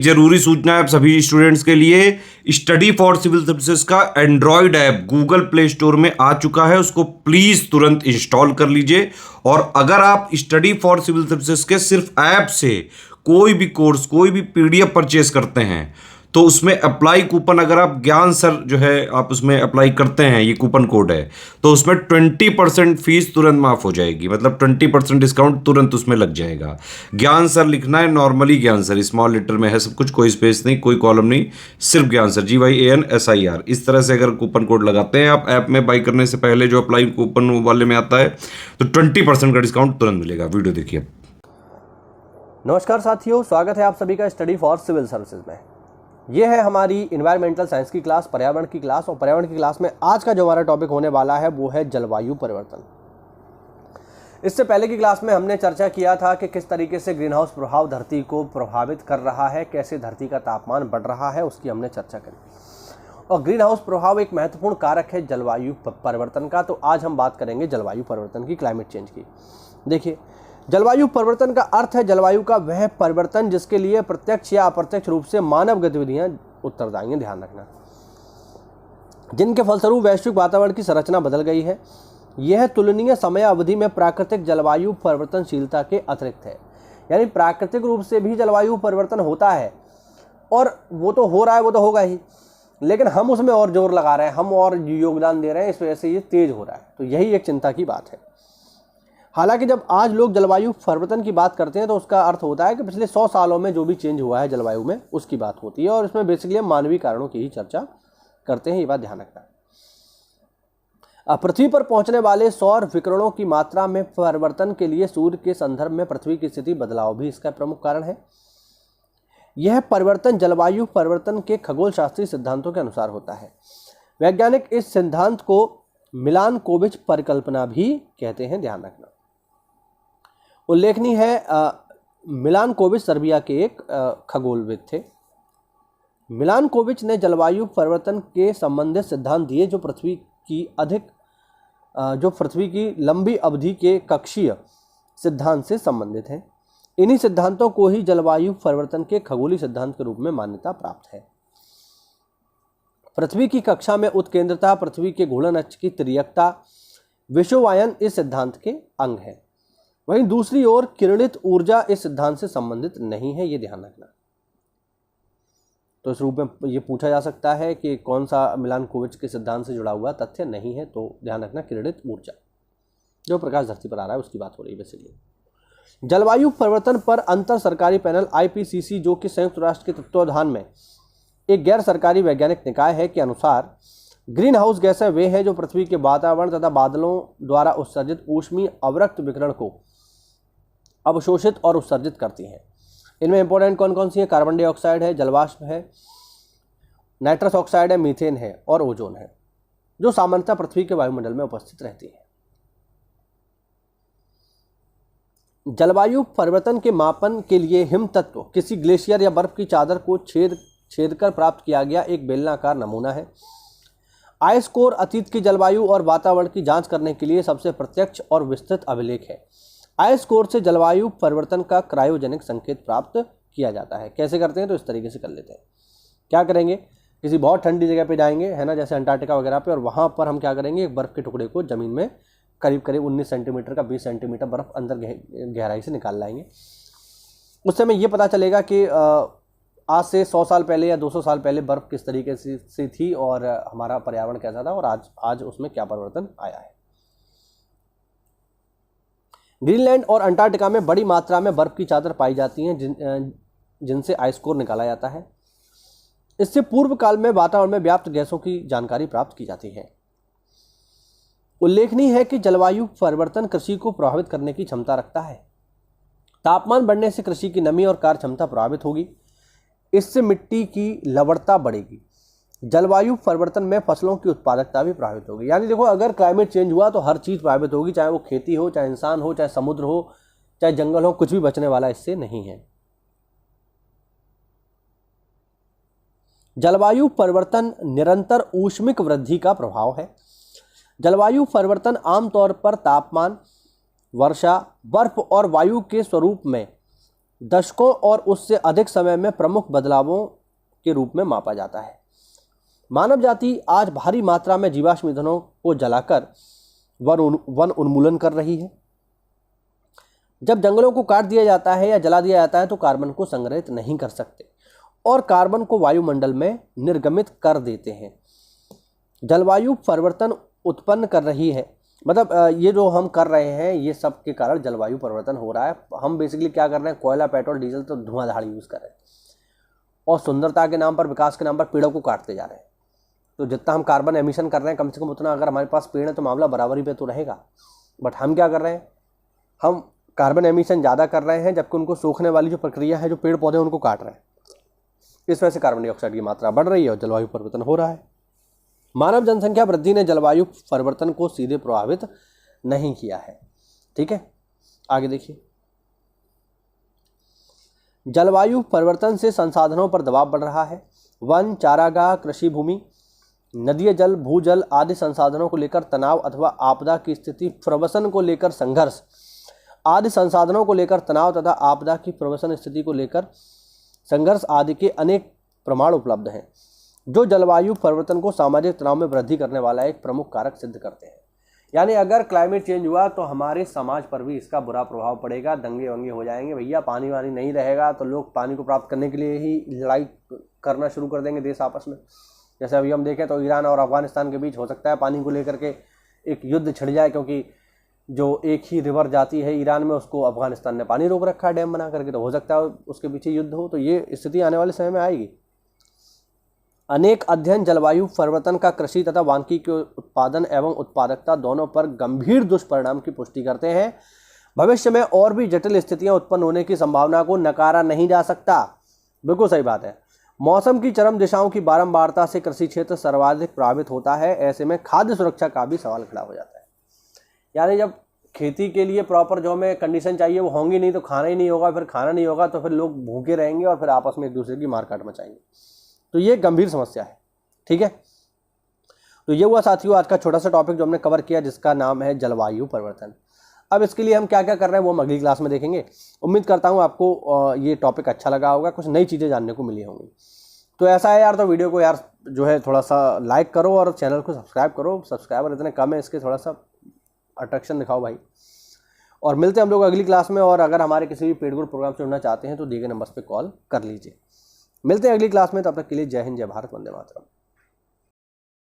जरूरी सूचना है आप सभी स्टूडेंट्स के लिए। स्टडी फॉर सिविल सर्विसेज का Android app Google play store में आ चुका है, उसको प्लीज तुरंत इंस्टॉल कर लीजिए। और अगर आप स्टडी फॉर सिविल सर्विसेज के सिर्फ ऐप से कोई भी कोर्स, कोई भी पीडीएफ परचेस करते हैं तो उसमें अप्लाई कूपन, अगर आप ज्ञान सर जो है आप उसमें अप्लाई करते हैं, ये कूपन कोड है, तो उसमें 20% फीस तुरंत माफ हो जाएगी। मतलब 20% डिस्काउंट तुरंत उसमें लग जाएगा। ज्ञान सर लिखना है, नॉर्मली ज्ञान सर स्मॉल लेटर में है सब कुछ, कोई स्पेस नहीं, कोई कॉलम नहीं, सिर्फ ज्ञान सर, GYANSIR। इस तरह से अगर कूपन कोड लगाते हैं आप ऐप में बाई करने से पहले, जो अप्लाई कूपन वाले में आता है, तो 20% का डिस्काउंट तुरंत मिलेगा। वीडियो देखिए। नमस्कार साथियों, स्वागत है आप सभी का स्टडी फॉर सिविल सर्विसेज में। ये है हमारी इन्वायरमेंटल साइंस की क्लास, पर्यावरण की क्लास। और पर्यावरण की क्लास में आज का जो हमारा टॉपिक होने वाला है वो है जलवायु परिवर्तन। इससे पहले की क्लास में हमने चर्चा किया था कि किस तरीके से ग्रीन हाउस प्रभाव धरती को प्रभावित कर रहा है, कैसे धरती का तापमान बढ़ रहा है, उसकी हमने चर्चा करी। और ग्रीन हाउस प्रभाव एक महत्वपूर्ण कारक है जलवायु परिवर्तन का। तो आज हम बात करेंगे जलवायु परिवर्तन की, क्लाइमेट चेंज की। देखिए, जलवायु परिवर्तन का अर्थ है जलवायु का वह परिवर्तन जिसके लिए प्रत्यक्ष या अप्रत्यक्ष रूप से मानव गतिविधियां उत्तरदायी हैं। ध्यान रखना, जिनके फलस्वरूप वैश्विक वातावरण की संरचना बदल गई है। यह तुलनीय समय अवधि में प्राकृतिक जलवायु परिवर्तनशीलता के अतिरिक्त है। यानी प्राकृतिक रूप से भी जलवायु परिवर्तन होता है और वो तो हो रहा है, वो तो होगा ही, लेकिन हम उसमें और जोर लगा रहे हैं, हम और योगदान दे रहे हैं, इस वजह से ये तेज हो रहा है। तो यही एक चिंता की बात है। हालांकि जब आज लोग जलवायु परिवर्तन की बात करते हैं तो उसका अर्थ होता है कि पिछले 100 सालों में जो भी चेंज हुआ है जलवायु में, उसकी बात होती है। और इसमें बेसिकली हम मानवीय कारणों की ही चर्चा करते हैं, ये बात ध्यान रखना। अब पृथ्वी पर पहुंचने वाले सौर विकिरणों की मात्रा में परिवर्तन के लिए सूर्य के संदर्भ में पृथ्वी की स्थिति बदलाव भी इसका प्रमुख कारण है। यह परिवर्तन जलवायु परिवर्तन के खगोल शास्त्रीय सिद्धांतों के अनुसार होता है। वैज्ञानिक इस सिद्धांत को मिलानकोविच परिकल्पना भी कहते हैं, ध्यान रखना। उल्लेखनीय है, मिलानकोविच सर्बिया के एक खगोलविद थे। मिलानकोविच ने जलवायु परिवर्तन के संबंधित सिद्धांत दिए जो पृथ्वी की लंबी अवधि के कक्षीय सिद्धांत से संबंधित हैं। इन्हीं सिद्धांतों को ही जलवायु परिवर्तन के खगोलीय सिद्धांत के रूप में मान्यता प्राप्त है। पृथ्वी की कक्षा में उत्केंद्रता, पृथ्वी के घूर्णन अक्ष की तिर्यकता, विषुवायन इस सिद्धांत के अंग है। वहीं दूसरी ओर किरणित ऊर्जा इस सिद्धांत से संबंधित नहीं है, ये ध्यान रखना। तो इस रूप में ये पूछा जा सकता है कि कौन सा मिलानकोविच के सिद्धांत से जुड़ा हुआ तथ्य नहीं है, तो ध्यान रखना किरणित ऊर्जा, जो प्रकाश धरती पर आ रहा है उसकी बात हो रही है बेसिकली। जलवायु परिवर्तन पर अंतर सरकारी पैनल IPCC, जो कि संयुक्त राष्ट्र के तत्वावधान में एक गैर सरकारी वैज्ञानिक निकाय है, के अनुसार ग्रीन हाउस गैसें वे हैं जो पृथ्वी के वातावरण तथा बादलों द्वारा उत्सर्जित ऊष्मीय अवरक्त विकिरण को अवशोषित और उत्सर्जित करती हैं। इनमें इंपॉर्टेंट कौन कौन सी है? कार्बन डाइऑक्साइड है, जलवाष्प है, नाइट्रस ऑक्साइड है, मीथेन है और ओजोन है, जो सामान्यतः पृथ्वी के वायुमंडल में उपस्थित रहती है। जलवायु परिवर्तन के मापन के लिए हिम तत्व किसी ग्लेशियर या बर्फ की चादर को छेद कर प्राप्त किया गया एक बेलनाकार नमूना है। आइस कोर अतीत की जलवायु और वातावरण की जांच करने के लिए सबसे प्रत्यक्ष और विस्तृत अभिलेख है। आइस कोर से जलवायु परिवर्तन का क्रायोजेनिक संकेत प्राप्त किया जाता है। कैसे करते हैं? तो इस तरीके से कर लेते हैं। क्या करेंगे? किसी बहुत ठंडी जगह पे जाएंगे, है ना, जैसे अंटार्कटिका वगैरह पे, और वहाँ पर हम क्या करेंगे, एक बर्फ़ के टुकड़े को ज़मीन में करीब 19 सेंटीमीटर का 20 सेंटीमीटर बर्फ़ अंदर गहराई से निकाल लाएंगे। उस समय ये पता चलेगा कि आज से 100 साल पहले या 200 साल पहले बर्फ़ किस तरीके से थी और हमारा पर्यावरण कैसा था, और आज उसमें क्या परिवर्तन आया है। ग्रीनलैंड और अंटार्कटिका में बड़ी मात्रा में बर्फ की चादर पाई जाती हैं, जिनसे आइस कोर निकाला जाता है। इससे पूर्व काल में वातावरण में व्याप्त गैसों की जानकारी प्राप्त की जाती है। उल्लेखनीय है कि जलवायु परिवर्तन कृषि को प्रभावित करने की क्षमता रखता है। तापमान बढ़ने से कृषि की नमी और कार्य क्षमता प्रभावित होगी। इससे मिट्टी की लवणता बढ़ेगी। जलवायु परिवर्तन में फसलों की उत्पादकता भी प्रभावित होगी। यानी देखो, अगर क्लाइमेट चेंज हुआ तो हर चीज़ प्रभावित होगी, चाहे वो खेती हो, चाहे इंसान हो, चाहे समुद्र हो, चाहे जंगल हो, कुछ भी बचने वाला इससे नहीं है। जलवायु परिवर्तन निरंतर ऊष्मिक वृद्धि का प्रभाव है। जलवायु परिवर्तन आमतौर पर तापमान, वर्षा, बर्फ और वायु के स्वरूप में दशकों और उससे अधिक समय में प्रमुख बदलावों के रूप में मापा जाता है। मानव जाति आज भारी मात्रा में जीवाश्म ईंधनों को जलाकर वन उन्मूलन कर रही है। जब जंगलों को काट दिया जाता है या जला दिया जाता है तो कार्बन को संग्रहित नहीं कर सकते और कार्बन को वायुमंडल में निर्गमित कर देते हैं। जलवायु परिवर्तन उत्पन्न कर रही है, मतलब ये जो हम कर रहे हैं ये सब के कारण जलवायु परिवर्तन हो रहा है। हम बेसिकली क्या कर रहे हैं, कोयला, पेट्रोल, डीजल तो धुआंधार यूज़ कर रहे हैं और सुंदरता के नाम पर, विकास के नाम पर पेड़ों को काटते जा रहे हैं। तो जितना हम कार्बन एमिशन कर रहे हैं कम से कम उतना अगर हमारे पास पेड़ है तो मामला बराबरी पे तो रहेगा। बट हम क्या कर रहे हैं, हम कार्बन एमिशन ज़्यादा कर रहे हैं जबकि उनको सोखने वाली जो प्रक्रिया है, जो पेड़ पौधे उनको काट रहे हैं। इस वजह से कार्बन डाइऑक्साइड की मात्रा बढ़ रही है और जलवायु परिवर्तन हो रहा है। मानव जनसंख्या वृद्धि ने जलवायु परिवर्तन को सीधे प्रभावित नहीं किया है। ठीक है, आगे देखिए। जलवायु परिवर्तन से संसाधनों पर दबाव बढ़ रहा है। वन, चारागाह, कृषि भूमि, नदीय जल, भूजल आदि संसाधनों को लेकर तनाव अथवा आपदा की स्थिति, प्रवसन को लेकर संघर्ष आदि संसाधनों को लेकर तनाव तथा आपदा की प्रवसन स्थिति को लेकर संघर्ष आदि के अनेक प्रमाण उपलब्ध हैं जो जलवायु परिवर्तन को सामाजिक तनाव में वृद्धि करने वाला एक प्रमुख कारक सिद्ध करते हैं। यानी अगर क्लाइमेट चेंज हुआ तो हमारे समाज पर भी इसका बुरा प्रभाव पड़ेगा, दंगे वंगे हो जाएंगे। भैया पानी वानी नहीं रहेगा तो लोग पानी को प्राप्त करने के लिए ही लड़ाई करना शुरू कर देंगे देश आपस में। जैसे अभी हम देखें तो ईरान और अफगानिस्तान के बीच हो सकता है पानी को लेकर के एक युद्ध छिड़ जाए, क्योंकि जो एक ही रिवर जाती है ईरान में उसको अफगानिस्तान ने पानी रोक रखा है डैम बना करके, तो हो सकता है उसके पीछे युद्ध हो। तो ये स्थिति आने वाले समय में आएगी। अनेक अध्ययन जलवायु परिवर्तन का कृषि तथा वानिकी के उत्पादन एवं उत्पादकता दोनों पर गंभीर दुष्परिणाम की पुष्टि करते हैं। भविष्य में और भी जटिल स्थितियां उत्पन्न होने की संभावना को नकारा नहीं जा सकता। बिल्कुल सही बात है। मौसम की चरम दिशाओं की बारंबारता से कृषि क्षेत्र सर्वाधिक प्रभावित होता है। ऐसे में खाद्य सुरक्षा का भी सवाल खड़ा हो जाता है। यानी जब खेती के लिए प्रॉपर जो हमें कंडीशन चाहिए वो होंगी नहीं तो खाना ही नहीं होगा, फिर खाना नहीं होगा तो फिर लोग भूखे रहेंगे और फिर आपस में एक दूसरे की मारकाट मचाएंगे। तो ये गंभीर समस्या है। ठीक है, तो ये हुआ साथियों आज का छोटा सा टॉपिक जो हमने कवर किया, जिसका नाम है जलवायु परिवर्तन। अब इसके लिए हम क्या क्या कर रहे हैं वो हम अगली क्लास में देखेंगे। उम्मीद करता हूँ आपको ये टॉपिक अच्छा लगा होगा, कुछ नई चीज़ें जानने को मिली होंगी। तो ऐसा है यार, तो वीडियो को यार जो है थोड़ा सा लाइक करो और चैनल को सब्सक्राइब करो। सब्सक्राइबर इतने कम है, इसके थोड़ा सा अट्रैक्शन दिखाओ भाई। और मिलते हैं हम लोग अगली क्लास में। और अगर हमारे किसी भी पेड ग्रुप प्रोग्राम से जुड़ना चाहते हैं तो दिए गए नंबर्स पे कॉल कर लीजिए। मिलते हैं अगली क्लास में, तब तक के लिए जय हिंद, जय भारत, वंदे मातरम।